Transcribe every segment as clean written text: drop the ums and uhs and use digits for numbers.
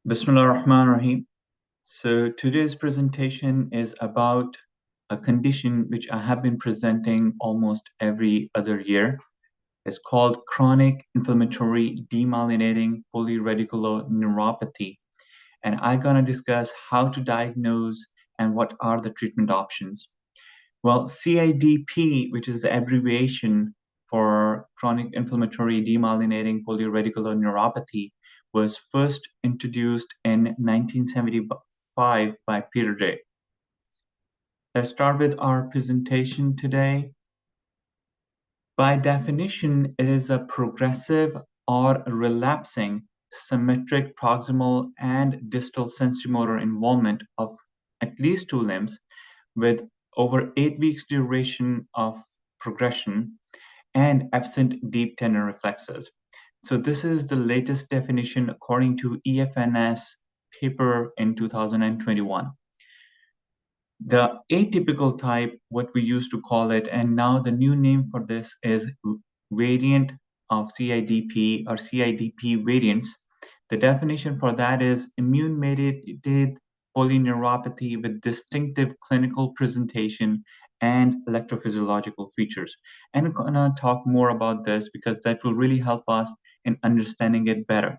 Bismillah ar-Rahman ar-Rahim. So today's presentation is about a condition which I have been presenting almost every other year. It's called chronic inflammatory demyelinating polyradicular neuropathy. And I'm going to discuss how to diagnose and what are the treatment options. Well, CIDP, which is the abbreviation for chronic inflammatory demyelinating polyradicular neuropathy, was first introduced in 1975 by Peter Day. Let's start with our presentation today. By definition, it is a progressive or relapsing symmetric proximal and distal sensory-motor involvement of at least two limbs with over 8 weeks duration of progression and absent deep tendon reflexes. So this is the latest definition according to EFNS paper in 2021. The atypical type, what we used to call it, and now the new name for this is variant of CIDP or CIDP variants. The definition for that is immune-mediated polyneuropathy with distinctive clinical presentation and electrophysiological features. And I'm gonna talk more about this because that will really help us in understanding it better.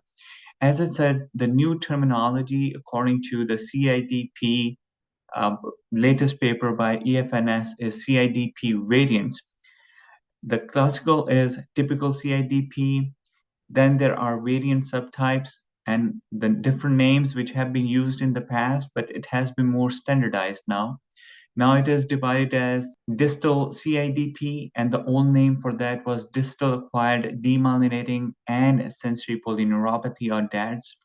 As I said, the new terminology according to the CIDP latest paper by EFNS is CIDP variants. The classical is typical CIDP. Then there are variant subtypes and the different names which have been used in the past, but it has been more standardized now. Now it is divided as distal CIDP, and the old name for that was distal acquired demyelinating and sensory polyneuropathy or DADS.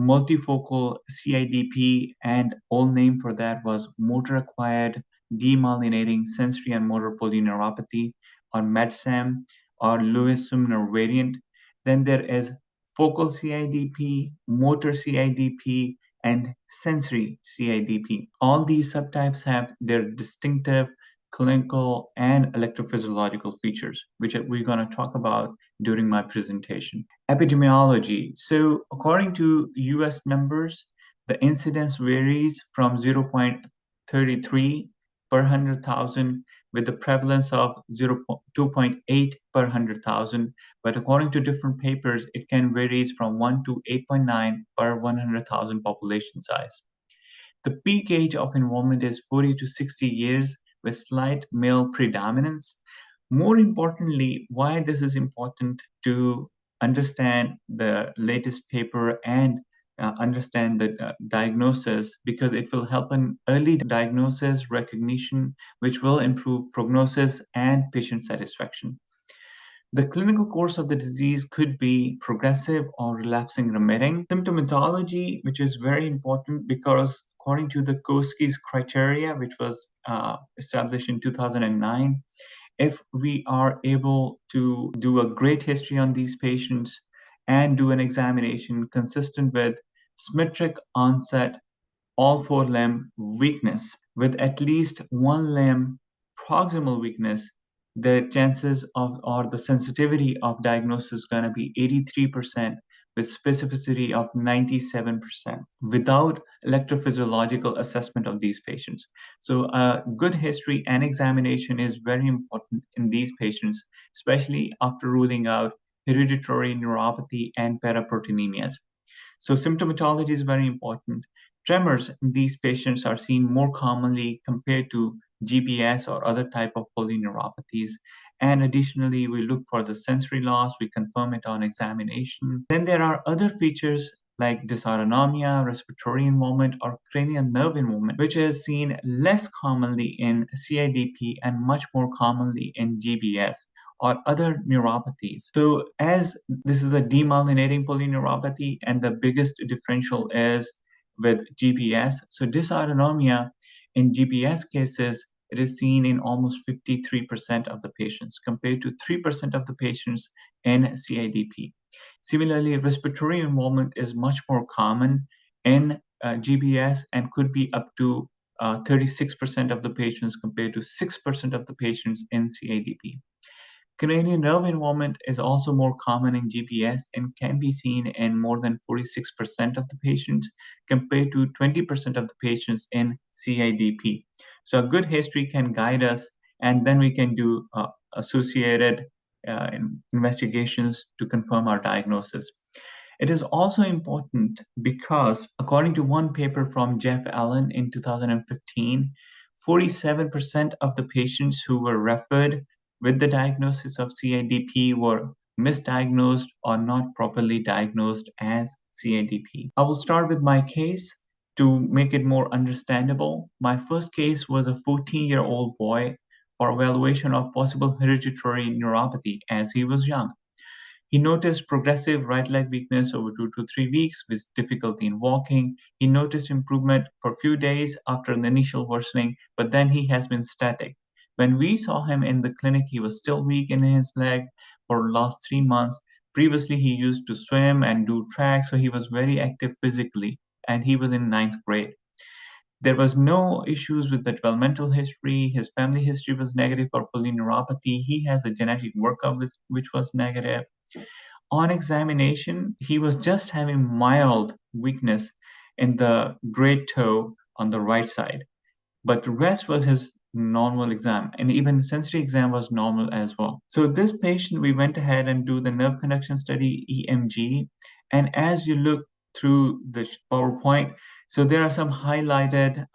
Multifocal CIDP, and old name for that was motor acquired demyelinating sensory and motor polyneuropathy or MedSam or Lewis-Sumner variant. Then there is focal CIDP, motor CIDP, and sensory CIDP. All these subtypes have their distinctive clinical and electrophysiological features, which we're going to talk about during my presentation. Epidemiology. So according to US numbers, the incidence varies from 0.33 per 100,000 with the prevalence of 2.8 per 100,000. But according to different papers, it can vary from 1 to 8.9 per 100,000 population size. The peak age of involvement is 40 to 60 years with slight male predominance. More importantly, why this is important to understand the latest paper and understand the diagnosis, because it will help in early diagnosis recognition, which will improve prognosis and patient satisfaction. The clinical course of the disease could be progressive or relapsing remitting. Symptomatology, which is very important because according to the Koski's criteria, which was established in 2009, if we are able to do a great history on these patients and do an examination consistent with symmetric onset, all four limb weakness with at least one limb proximal weakness, the chances of or the sensitivity of diagnosis is going to be 83% with specificity of 97% without electrophysiological assessment of these patients. So a good history and examination is very important in these patients, especially after ruling out hereditary neuropathy and paraproteinemias. So symptomatology is very important. Tremors in these patients are seen more commonly compared to GBS or other type of polyneuropathies. And additionally, we look for the sensory loss, we confirm it on examination. Then there are other features like dysautonomia, respiratory involvement, or cranial nerve involvement, which is seen less commonly in CIDP and much more commonly in GBS or other neuropathies. So as this is a demyelinating polyneuropathy and the biggest differential is with GBS, so dysautonomia in GBS cases, it is seen in almost 53% of the patients compared to 3% of the patients in CIDP. Similarly, respiratory involvement is much more common in GBS and could be up to 36% of the patients compared to 6% of the patients in CIDP. Cranial nerve involvement is also more common in GPS and can be seen in more than 46% of the patients compared to 20% of the patients in CIDP. So a good history can guide us, and then we can do associated investigations to confirm our diagnosis. It is also important because, according to one paper from Jeff Allen in 2015, 47% of the patients who were referred with the diagnosis of CIDP were misdiagnosed or not properly diagnosed as CIDP. I will start with my case to make it more understandable. My first case was a 14-year-old boy for evaluation of possible hereditary neuropathy as he was young. He noticed progressive right leg weakness over 2 to 3 weeks with difficulty in walking. He noticed improvement for a few days after the initial worsening, but then he has been static. When we saw him in the clinic, he was still weak in his leg for the last 3 months. Previously, he used to swim and do track, so he was very active physically, and he was in ninth grade. There was no issues with the developmental history. His family history was negative for polyneuropathy. He has a genetic workup which was negative. On examination, he was just having mild weakness in the great toe on the right side, but the rest was his normal exam, and even sensory exam was normal as well. So this patient, we went ahead and do the nerve conduction study, EMG, and as you look through the PowerPoint, so there are some highlighted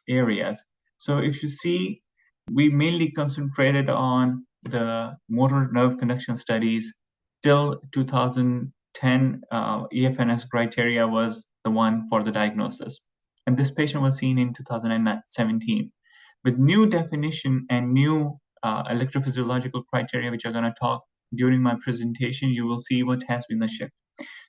areas. So if you see, we mainly concentrated on the motor nerve conduction studies till 2010. EFNS criteria was the one for the diagnosis, and this patient was seen in 2017. With new definition and new electrophysiological criteria, which I'm going to talk during my presentation, you will see what has been the shift.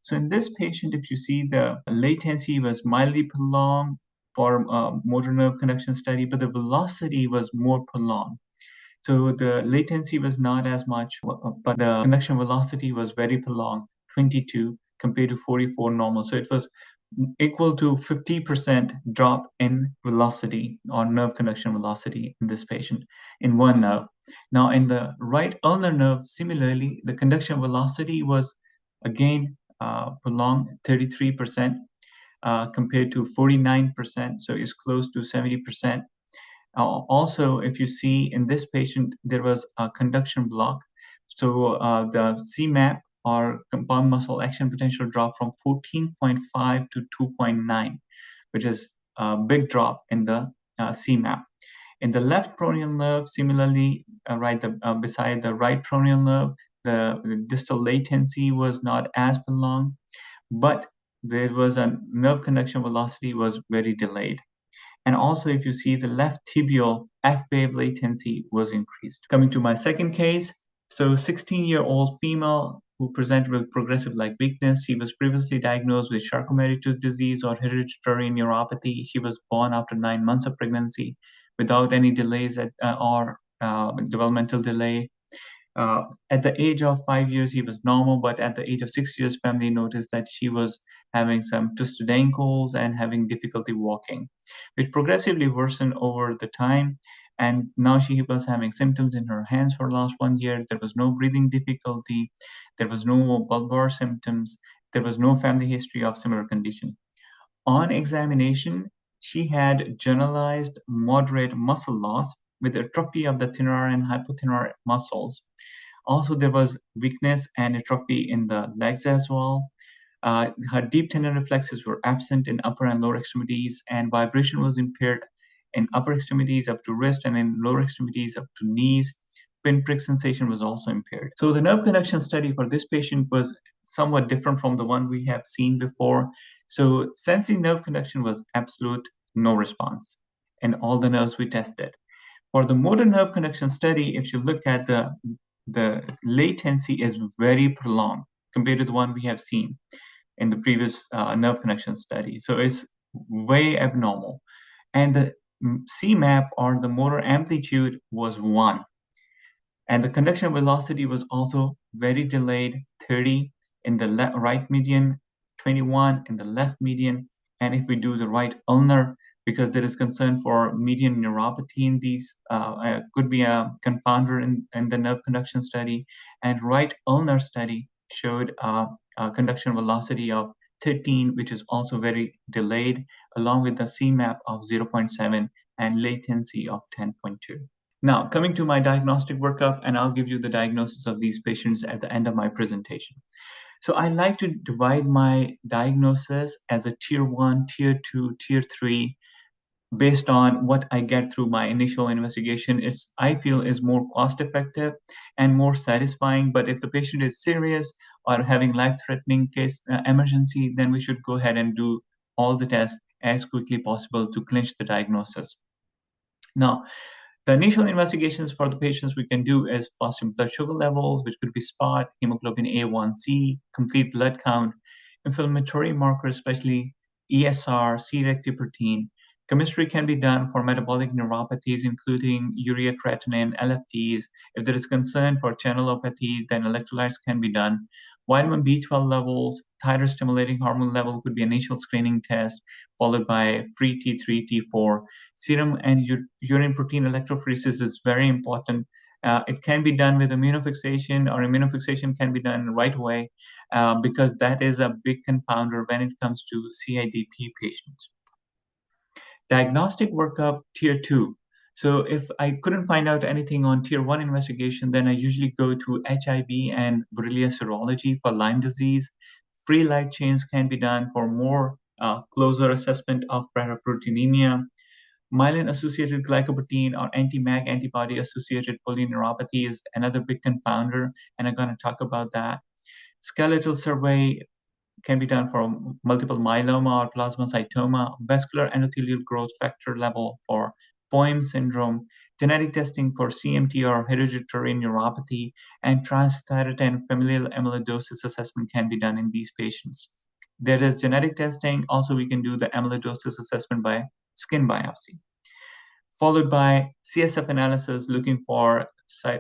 So in this patient, if you see, the latency was mildly prolonged for motor nerve conduction study, but the velocity was more prolonged. So the latency was not as much, but the conduction velocity was very prolonged, 22 compared to 44 normal. So it was equal to 50% drop in velocity or nerve conduction velocity in this patient in one nerve. Now in the right ulnar nerve, similarly, the conduction velocity was again prolonged 33% compared to 49%, so it's close to 70%. Also, if you see in this patient, there was a conduction block. So the CMAP or compound muscle action potential drop from 14.5 to 2.9, which is a big drop in the CMAP. In the left peroneal nerve, similarly, beside the right peroneal nerve, the distal latency was not as prolonged, but there was a nerve conduction velocity was very delayed. And also, if you see, the left tibial F wave latency was increased. Coming to my second case, so 16-year-old female who presented with progressive leg weakness. She was previously diagnosed with Charcot-Marie-Tooth disease or hereditary neuropathy. She was born after 9 months of pregnancy without any delays or developmental delay. At the age of 5 years, he was normal, but at the age of 6 years, family noticed that she was having some twisted ankles and having difficulty walking, which progressively worsened over the time. And now she was having symptoms in her hands for the last 1 year. There was no breathing difficulty. There was no bulbar symptoms. There was no family history of similar condition. On examination, she had generalized moderate muscle loss with atrophy of the thenar and hypothenar muscles. Also, there was weakness and atrophy in the legs as well. Her deep tendon reflexes were absent in upper and lower extremities, and vibration was impaired in upper extremities up to wrist and in lower extremities up to knees. Pinprick sensation was also impaired. So the nerve conduction study for this patient was somewhat different from the one we have seen before. So sensory nerve conduction was absolute no response in all the nerves we tested. For the motor nerve conduction study, if you look at the latency is very prolonged compared to the one we have seen in the previous nerve conduction study. So it's way abnormal. And the CMAP or the motor amplitude was 1. And the conduction velocity was also very delayed, 30 in the right median, 21 in the left median. And if we do the right ulnar, because there is concern for median neuropathy in these, could be a confounder in the nerve conduction study. And right ulnar study showed a conduction velocity of 13, which is also very delayed, along with the CMAP of 0.7 and latency of 10.2. Now, coming to my diagnostic workup, and I'll give you the diagnosis of these patients at the end of my presentation. So I like to divide my diagnosis as a tier 1, tier 2, tier 3, based on what I get through my initial investigation. I feel is more cost effective and more satisfying. But if the patient is serious or having life-threatening case emergency, then we should go ahead and do all the tests as quickly possible to clinch the diagnosis. Now, the initial investigations for the patients we can do is fasting blood sugar levels, which could be spot, hemoglobin A1C, complete blood count, inflammatory markers, especially ESR, C-reactive protein. Chemistry can be done for metabolic neuropathies, including urea creatinine, LFTs. If there is concern for channelopathy, then electrolytes can be done. Vitamin B12 levels, thyroid stimulating hormone level could be initial screening test, followed by free T3, T4. Serum and urine protein electrophoresis is very important. It can be done with immunofixation, or immunofixation can be done right away, because that is a big confounder when it comes to CIDP patients. Diagnostic workup, tier 2. So if I couldn't find out anything on tier 1 investigation, then I usually go to HIV and Borrelia serology for Lyme disease. Free light chains can be done for more closer assessment of paraproteinemia. Myelin-associated glycoprotein or anti-MAG antibody-associated polyneuropathy is another big confounder, and I'm going to talk about that. Skeletal survey can be done for multiple myeloma or plasmacytoma, vascular endothelial growth factor level for POEM syndrome, genetic testing for CMT or hereditary neuropathy, and transthyretin familial amyloidosis assessment can be done in these patients. There is genetic testing. Also, we can do the amyloidosis assessment by skin biopsy, followed by CSF analysis looking for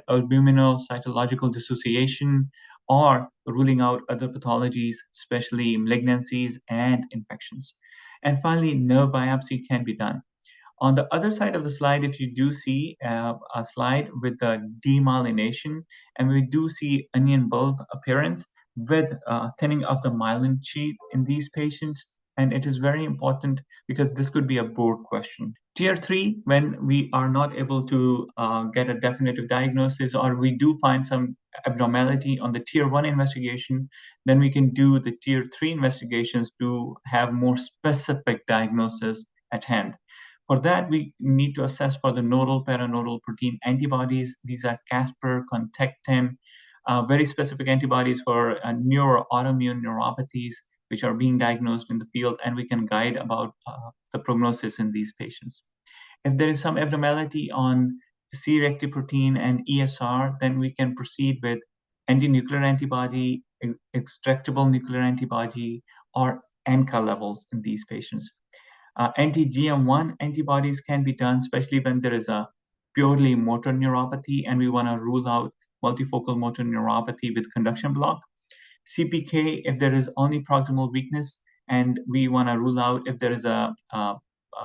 albuminocytological dissociation or ruling out other pathologies, especially malignancies and infections. And finally, nerve biopsy can be done. On the other side of the slide, if you do see a slide with the demyelination, and we do see onion bulb appearance with thinning of the myelin sheath in these patients. And it is very important because this could be a board question. Tier 3, when we are not able to get a definitive diagnosis, or we do find some abnormality on the tier 1 investigation, then we can do the tier 3 investigations to have more specific diagnosis at hand. For that, we need to assess for the nodal paranodal protein antibodies. These are Casper, Contactin, very specific antibodies for autoimmune neuropathies, which are being diagnosed in the field, and we can guide about the prognosis in these patients. If there is some abnormality on C-reactive protein and ESR, then we can proceed with anti-nuclear antibody, extractable nuclear antibody, or ANCA levels in these patients. Anti-GM1 antibodies can be done, especially when there is a purely motor neuropathy and we want to rule out multifocal motor neuropathy with conduction block. CPK, if there is only proximal weakness, and we want to rule out if there is a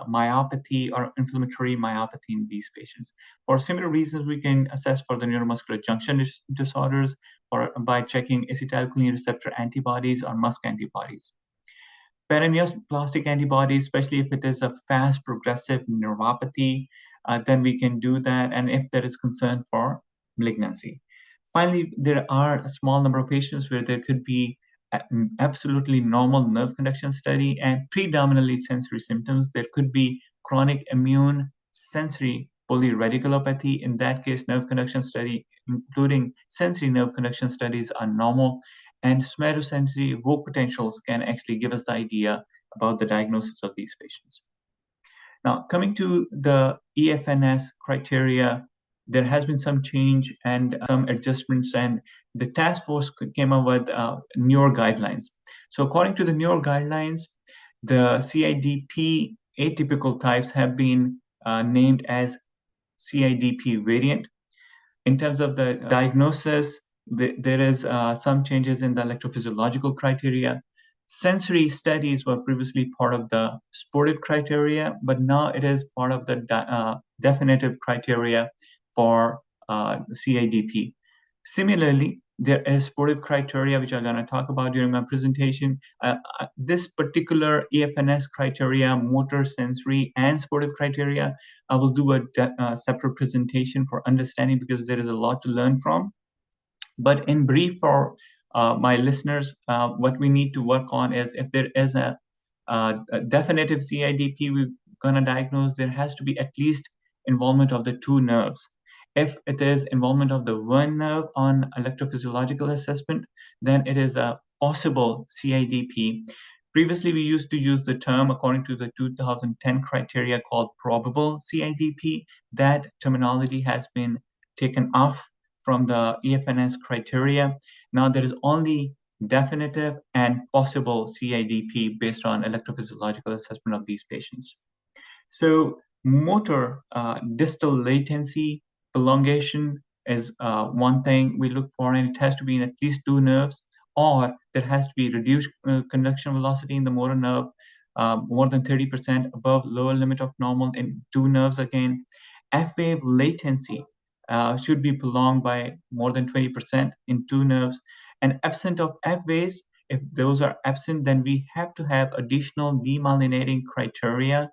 myopathy or inflammatory myopathy in these patients. For similar reasons, we can assess for the neuromuscular junction disorders or by checking acetylcholine receptor antibodies or MuSK antibodies. Paraneoplastic antibodies, especially if it is a fast progressive neuropathy, then we can do that, and if there is concern for malignancy. Finally, there are a small number of patients where there could be absolutely normal nerve conduction study and predominantly sensory symptoms. There could be chronic immune sensory polyradiculopathy. In that case, nerve conduction study, including sensory nerve conduction studies, are normal. And somatosensory evoked potentials can actually give us the idea about the diagnosis of these patients. Now, coming to the EFNS criteria, there has been some change and some adjustments, and the task force came up with newer guidelines. So according to the newer guidelines, the CIDP atypical types have been named as CIDP variant. In terms of the diagnosis, there is some changes in the electrophysiological criteria. Sensory studies were previously part of the sportive criteria, but now it is part of the definitive criteria for CIDP. Similarly, there is sportive criteria, which I'm going to talk about during my presentation. This particular EFNS criteria, motor, sensory, and sportive criteria, I will do a separate presentation for understanding because there is a lot to learn from. But in brief, for my listeners, what we need to work on is if there is a definitive CIDP we're going to diagnose, there has to be at least involvement of the two nerves. If it is involvement of the one nerve on electrophysiological assessment, then it is a possible CIDP. Previously, we used to use the term according to the 2010 criteria called probable CIDP. That terminology has been taken off from the EFNS criteria. Now there is only definitive and possible CIDP based on electrophysiological assessment of these patients. So motor distal latency prolongation is one thing we look for, and it has to be in at least two nerves, or there has to be reduced conduction velocity in the motor nerve, more than 30% above lower limit of normal in two nerves again. F-wave latency should be prolonged by more than 20% in two nerves. And absent of F-waves, if those are absent, then we have to have additional demyelinating criteria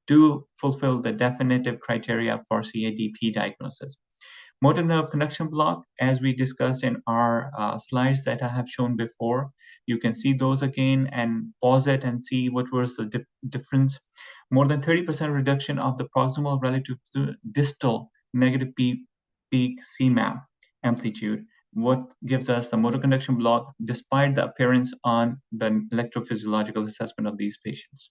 to fulfill the definitive criteria for CIDP diagnosis. Motor nerve conduction block, as we discussed in our slides that I have shown before, you can see those again and pause it and see what was the difference. More than 30% reduction of the proximal relative to distal negative peak CMAP amplitude, what gives us the motor conduction block despite the appearance on the electrophysiological assessment of these patients.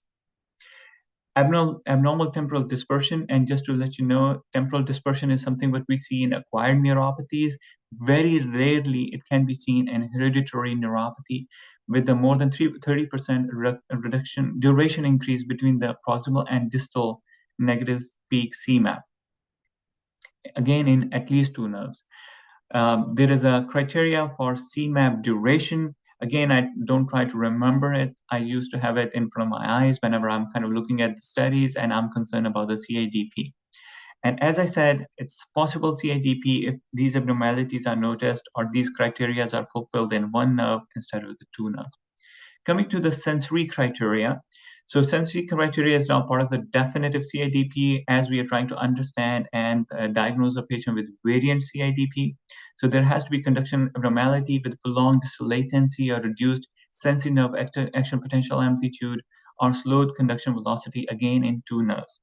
Abnormal temporal dispersion, and just to let you know, temporal dispersion is something what we see in acquired neuropathies. Very rarely it can be seen in hereditary neuropathy, with the more than 30% reduction duration increase between the proximal and distal negative peak CMAP. Again, in at least two nerves. There is a criteria for CMAP duration. Again, I don't try to remember it. I used to have it in front of my eyes whenever I'm kind of looking at the studies and I'm concerned about the CIDP. And as I said, it's possible CIDP if these abnormalities are noticed or these criteria are fulfilled in one nerve instead of the two nerves. Coming to the sensory criteria. So sensory criteria is now part of the definitive CIDP as we are trying to understand and diagnose a patient with variant CIDP. So there has to be conduction abnormality with prolonged distal latency or reduced sensory nerve action potential amplitude or slowed conduction velocity, again in two nerves.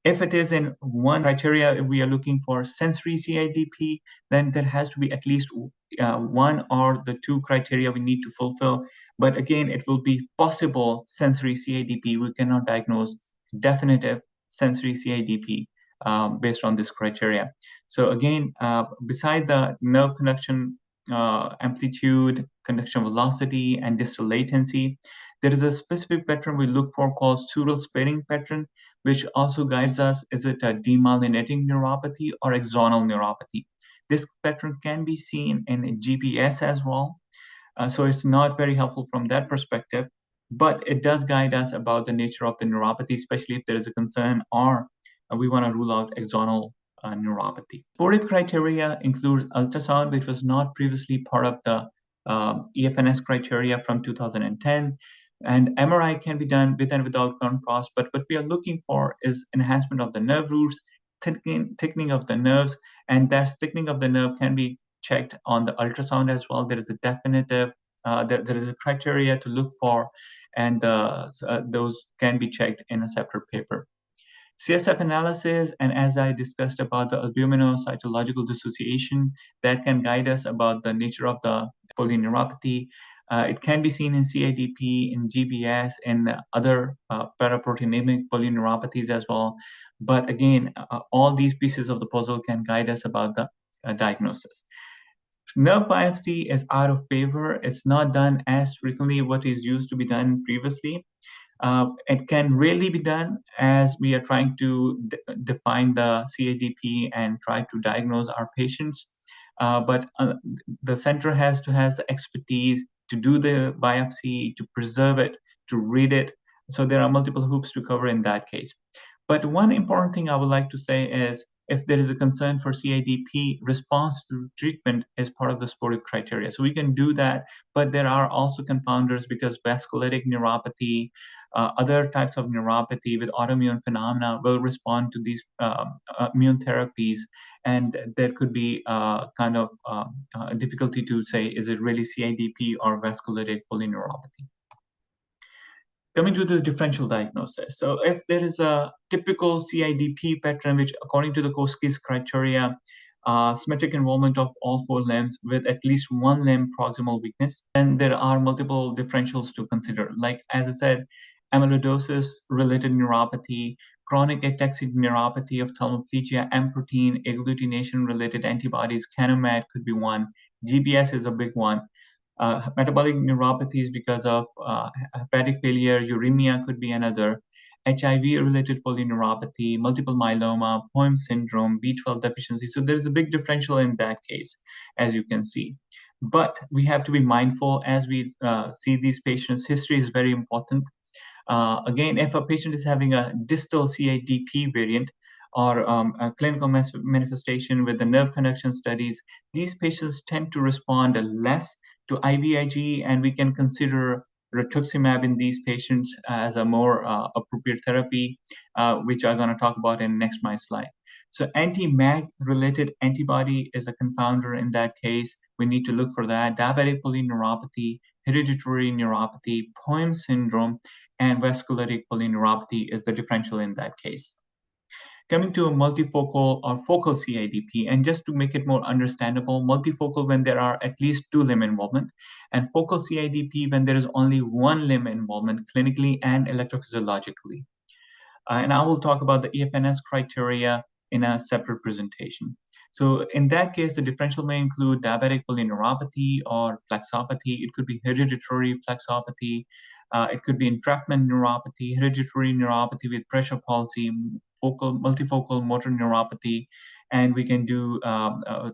If it is in one criteria, if we are looking for sensory CIDP, then there has to be at least one or the two criteria we need to fulfill. But again, it will be possible sensory CIDP. We cannot diagnose definitive sensory CIDP based on this criteria. So again, beside the nerve conduction amplitude, conduction velocity, and distal latency, there is a specific pattern we look for called sural sparing pattern, which also guides us, is it a demyelinating neuropathy or axonal neuropathy? This pattern can be seen in GPS as well. So it's not very helpful from that perspective, but it does guide us about the nature of the neuropathy, especially if there is a concern or we want to rule out axonal neuropathy. Supportive criteria includes ultrasound, which was not previously part of the EFNS criteria from 2010. And MRI can be done with and without contrast, but what we are looking for is enhancement of the nerve roots, thickening of the nerves, and that thickening of the nerve can be checked on the ultrasound as well. There is a definitive, there is a criteria to look for, and those can be checked in a separate paper. CSF analysis, and as I discussed about the albuminocytological dissociation, that can guide us about the nature of the polyneuropathy. It can be seen in CIDP, in GBS, and other paraproteinemic polyneuropathies as well. But again, all these pieces of the puzzle can guide us about the diagnosis. Nerve biopsy is out of favor. It's not done as frequently what is used to be done previously. It can really be done as we are trying to define the CIDP and try to diagnose our patients. But the center has to have the expertise to do the biopsy, to preserve it, to read it. So there are multiple hoops to cover in that case. But one important thing I would like to say is if there is a concern for CIDP, response to treatment is part of the supportive criteria. So we can do that, but there are also confounders because vasculitic neuropathy, other types of neuropathy with autoimmune phenomena will respond to these immune therapies. And there could be kind of difficulty to say, is it really CIDP or vasculitic polyneuropathy? Coming to the differential diagnosis. So if there is a typical CIDP pattern, which according to the Koski's criteria, symmetric involvement of all four limbs with at least one limb proximal weakness, then there are multiple differentials to consider. Like, as I said, amyloidosis-related neuropathy, chronic ataxic neuropathy of thalmoplegia, M protein, agglutination-related antibodies, Canomat could be one. GBS is a big one. Metabolic neuropathies because of hepatic failure, uremia could be another. HIV-related polyneuropathy, multiple myeloma, POEMS syndrome, B12 deficiency. So there's a big differential in that case, as you can see. But we have to be mindful as we see these patients. History is very important. Again, if a patient is having a distal CIDP variant or a clinical manifestation with the nerve conduction studies, these patients tend to respond less to IVIG, and we can consider rituximab in these patients as a more appropriate therapy, which I'm going to talk about in next my slide. So anti-MAG related antibody is a confounder in that case. We need to look for that. Diabetic polyneuropathy, hereditary neuropathy, POEMS syndrome, and vasculitic polyneuropathy is the differential in that case. Coming to multifocal or focal CIDP, and just to make it more understandable, multifocal when there are at least two limb involvement, and focal CIDP when there is only one limb involvement clinically and electrophysiologically. And I will talk about the EFNS criteria in a separate presentation. So in that case, the differential may include diabetic polyneuropathy or plexopathy. It could be hereditary plexopathy. It could be entrapment neuropathy, hereditary neuropathy with pressure palsy, multifocal motor neuropathy, and we can do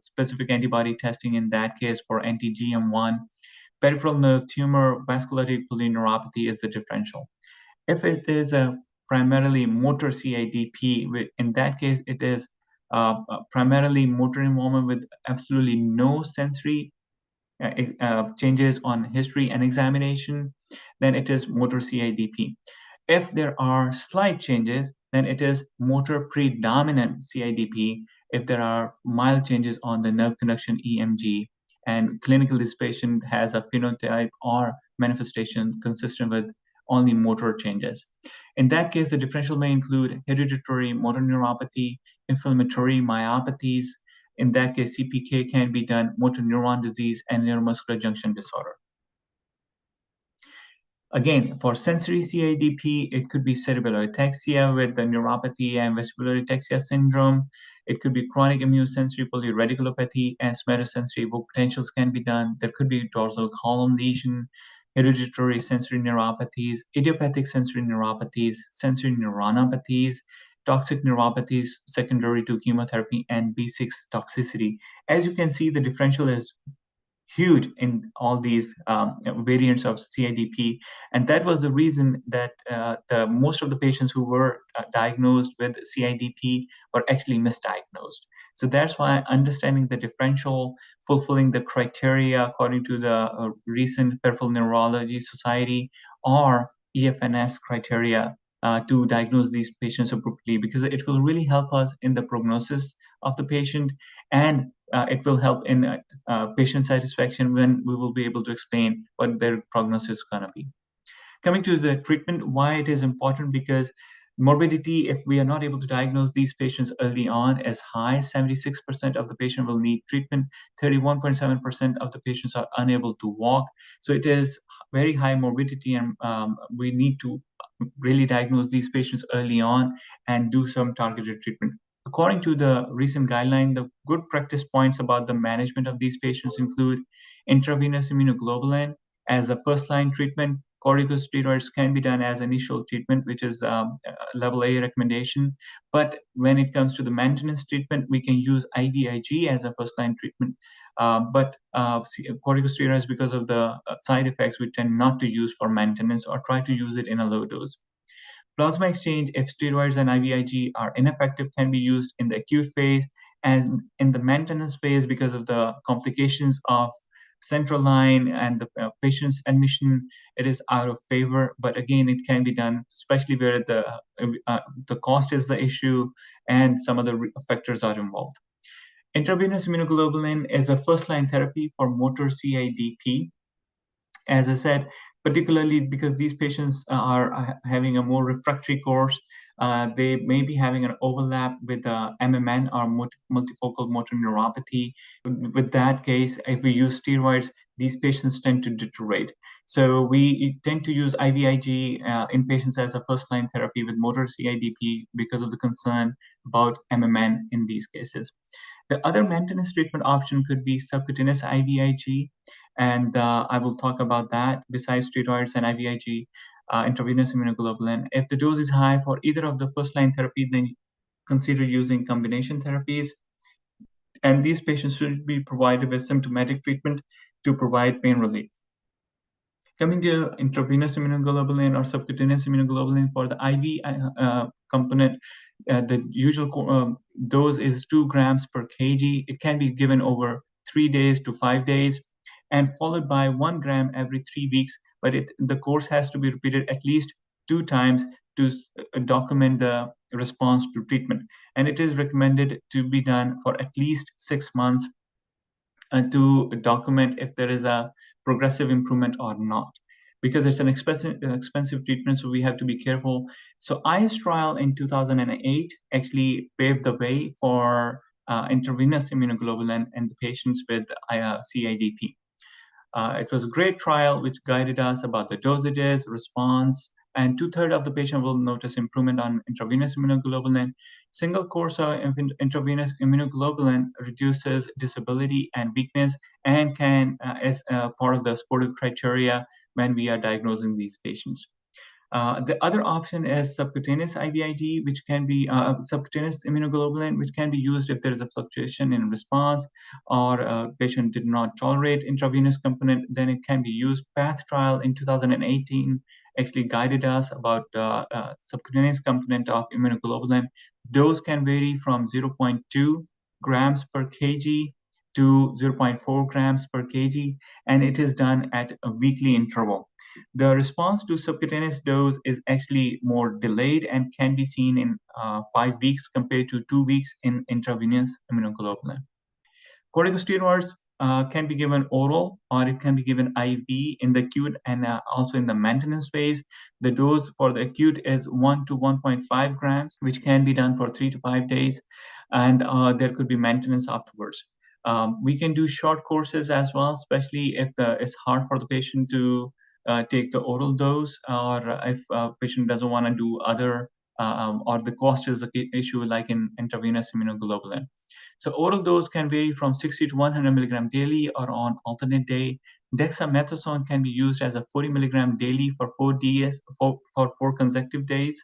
specific antibody testing in that case for anti-GM1. Peripheral nerve tumor, vasculitic polyneuropathy is the differential. If it is a primarily motor CIDP, in that case, it is primarily motor involvement with absolutely no sensory changes on history and examination, then it is motor CIDP. If there are slight changes, then it is motor predominant CIDP. If there are mild changes on the nerve conduction EMG, and clinical this patient has a phenotype or manifestation consistent with only motor changes. In that case, the differential may include hereditary motor neuropathy, inflammatory myopathies. In that case, CPK can be done, motor neuron disease, and neuromuscular junction disorder. Again, for sensory CIDP, it could be cerebellar ataxia with the neuropathy and vestibular ataxia syndrome. It could be chronic immune sensory polyradiculopathy, and somatosensory potentials can be done. There could be dorsal column lesion, hereditary sensory neuropathies, idiopathic sensory neuropathies, sensory neuronopathies, toxic neuropathies secondary to chemotherapy, and B6 toxicity. As you can see, the differential is huge in all these variants of CIDP, and that was the reason that most of the patients who were diagnosed with CIDP were actually misdiagnosed. So that's why understanding the differential, fulfilling the criteria according to the recent Peripheral Neurology Society or EFNS criteria to diagnose these patients appropriately, because it will really help us in the prognosis of the patient, and it will help in patient satisfaction when we will be able to explain what their prognosis is going to be. Coming to the treatment, why it is important, because morbidity, if we are not able to diagnose these patients early on, is high. 76% of the patient will need treatment. 31.7% of the patients are unable to walk. So it is very high morbidity, and we need to really diagnose these patients early on and do some targeted treatment. According to the recent guideline, the good practice points about the management of these patients include intravenous immunoglobulin as a first-line treatment. Corticosteroids can be done as initial treatment, which is level A recommendation. But when it comes to the maintenance treatment, we can use IVIG as a first-line treatment. But corticosteroids, because of the side effects, we tend not to use for maintenance or try to use it in a low dose. Plasma exchange, if steroids and IVIG are ineffective, can be used in the acute phase, and in the maintenance phase, because of the complications of central line and the patient's admission, it is out of favor. But again, it can be done, especially where the cost is the issue and some other factors are involved. Intravenous immunoglobulin is a first-line therapy for motor CIDP. As I said, particularly because these patients are having a more refractory course, they may be having an overlap with MMN or multifocal motor neuropathy. With that case, if we use steroids, these patients tend to deteriorate. So we tend to use IVIG in patients as a first-line therapy with motor CIDP because of the concern about MMN in these cases. The other maintenance treatment option could be subcutaneous IVIG, and I will talk about that. Besides steroids and IVIG, intravenous immunoglobulin. If the dose is high for either of the first-line therapy, then consider using combination therapies. And these patients should be provided with symptomatic treatment to provide pain relief. Coming to intravenous immunoglobulin or subcutaneous immunoglobulin, for the IV component, the usual dose is 2 grams per kg. It can be given over 3 days to 5 days and followed by 1 gram every 3 weeks. But the course has to be repeated at least 2 times to document the response to treatment. And it is recommended to be done for at least 6 months to document if there is a progressive improvement or not, because it's an expensive treatment, so we have to be careful. So ICE trial in 2008 actually paved the way for intravenous immunoglobulin in the patients with CIDP. It was a great trial which guided us about the dosages, response, and 2/3 of the patient will notice improvement on intravenous immunoglobulin. Single course of intravenous immunoglobulin reduces disability and weakness and can is part of the supportive criteria when we are diagnosing these patients. The other option is subcutaneous IVIG, which can be subcutaneous immunoglobulin, which can be used if there is a fluctuation in response or a patient did not tolerate intravenous component. Then it can be used. PATH trial in 2018 actually guided us about subcutaneous component of immunoglobulin. Dose can vary from 0.2 grams per kg to 0.4 grams per kg, and it is done at a weekly interval. The response to subcutaneous dose is actually more delayed and can be seen in 5 weeks compared to 2 weeks in intravenous immunoglobulin. Corticosteroids can be given oral or it can be given IV in the acute and also in the maintenance phase. The dose for the acute is 1 to 1.5 grams, which can be done for 3 to 5 days, and there could be maintenance afterwards. We can do short courses as well, especially if it's hard for the patient to take the oral dose, or if a patient doesn't want to do other, or the cost is the issue, like in intravenous immunoglobulin. So oral dose can vary from 60 to 100 milligram daily or on alternate day. Dexamethasone can be used as a 40 milligram daily for 4 days, for 4 consecutive days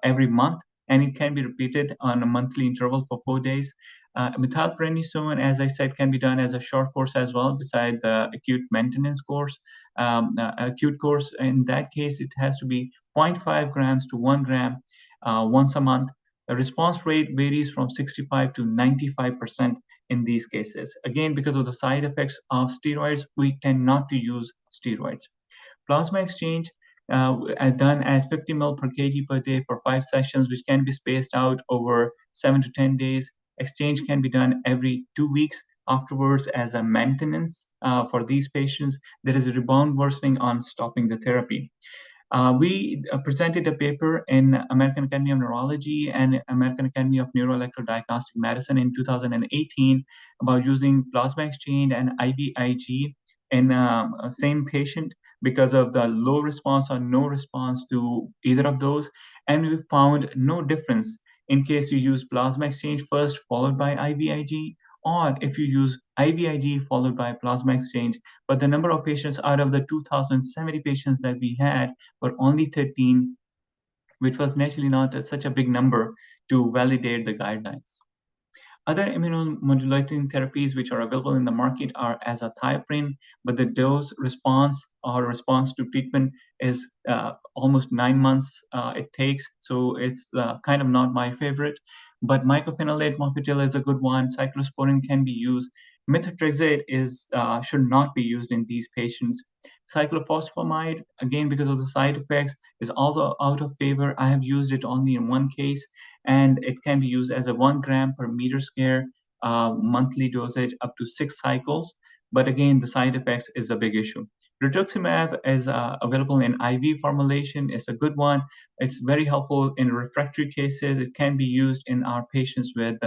every month, and it can be repeated on a monthly interval for 4 days. Methylprednisolone, as I said, can be done as a short course as well, beside the acute maintenance course. Acute course, in that case, it has to be 0.5 grams to 1 gram once a month. The response rate varies from 65 to 95% in these cases. Again, because of the side effects of steroids, we tend not to use steroids. Plasma exchange as done as 50 ml per kg per day for 5 sessions, which can be spaced out over 7 to 10 days. Exchange can be done every 2 weeks. Afterwards, as a maintenance for these patients, there is a rebound worsening on stopping the therapy. We presented a paper in American Academy of Neurology and American Academy of Neuroelectrodiagnostic Medicine in 2018 about using plasma exchange and IVIG in a same patient because of the low response or no response to either of those. And we found no difference in case you use plasma exchange first followed by IVIG, or if you use IVIG followed by plasma exchange. But the number of patients out of the 2,070 patients that we had were only 13, which was naturally not such a big number to validate the guidelines. Other immunomodulating therapies which are available in the market are azathioprine, but the dose response or response to treatment is almost 9 months it takes. So it's kind of not my favorite. But mycophenolate mofetil is a good one. Cyclosporin can be used. Methotrexate is should not be used in these patients. Cyclophosphamide, again, because of the side effects, is also out of favor. I have used it only in one case, and it can be used as a 1 gram per meter square monthly dosage up to 6 cycles. But again, the side effects is a big issue. Rituximab is available in IV formulation. It's a good one. It's very helpful in refractory cases. It can be used in our patients with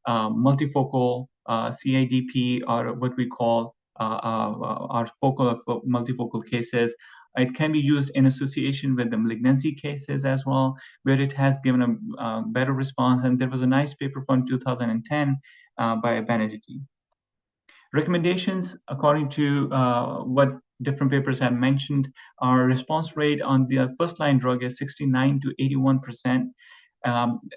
multifocal CIDP, or what we call our focal of multifocal cases. It can be used in association with the malignancy cases as well, where it has given a better response. And there was a nice paper from 2010 by Benedetti. Recommendations, according to what different papers have mentioned, our response rate on the first-line drug is 69 to 81%.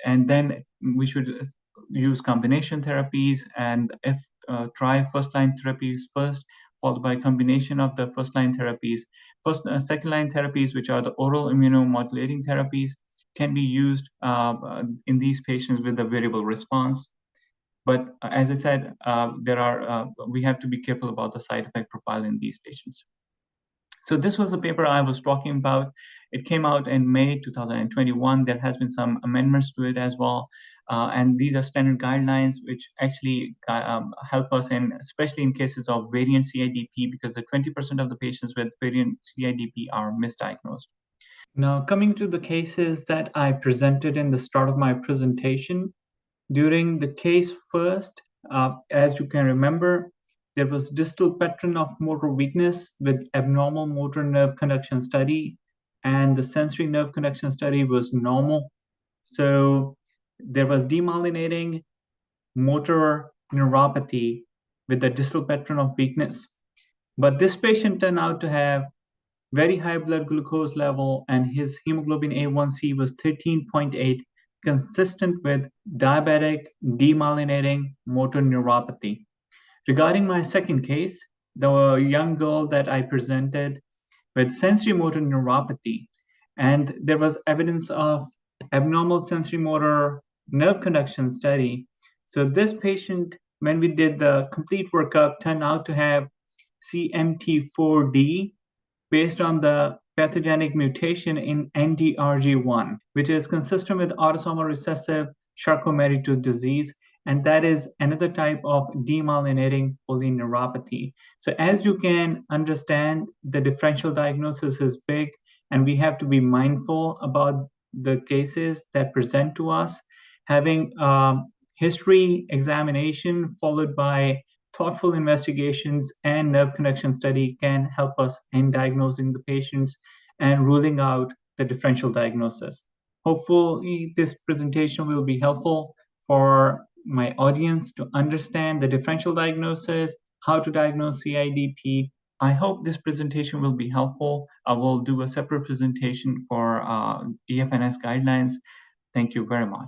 And then we should use combination therapies, and if try first-line therapies first, followed by combination of the first-line therapies. Second-line therapies, which are the oral immunomodulating therapies, can be used in these patients with a variable response. But as I said, we have to be careful about the side effect profile in these patients. So this was the paper I was talking about. It came out in May 2021. There has been some amendments to it as well. And these are standard guidelines which actually help us especially in cases of variant CIDP, because the 20% of the patients with variant CIDP are misdiagnosed. Now, coming to the cases that I presented in the start of my presentation, during the case first, as you can remember, there was distal pattern of motor weakness with abnormal motor nerve conduction study, and the sensory nerve conduction study was normal. So there was demyelinating motor neuropathy with the distal pattern of weakness. But this patient turned out to have very high blood glucose level, and his hemoglobin A1C was 13.8, consistent with diabetic demyelinating motor neuropathy. Regarding my second case, the young girl that I presented with sensory motor neuropathy, and there was evidence of abnormal sensory motor nerve conduction study. So this patient, when we did the complete workup, turned out to have CMT4D based on the pathogenic mutation in NDRG1, which is consistent with autosomal recessive Charcot-Marie-Tooth disease, and that is another type of demyelinating polyneuropathy. So as you can understand, the differential diagnosis is big, and we have to be mindful about the cases that present to us. Having history examination followed by thoughtful investigations and nerve conduction study can help us in diagnosing the patients and ruling out the differential diagnosis. Hopefully, this presentation will be helpful for my audience to understand the differential diagnosis, how to diagnose CIDP. I hope this presentation will be helpful. I will do a separate presentation for EFNS guidelines. Thank you very much.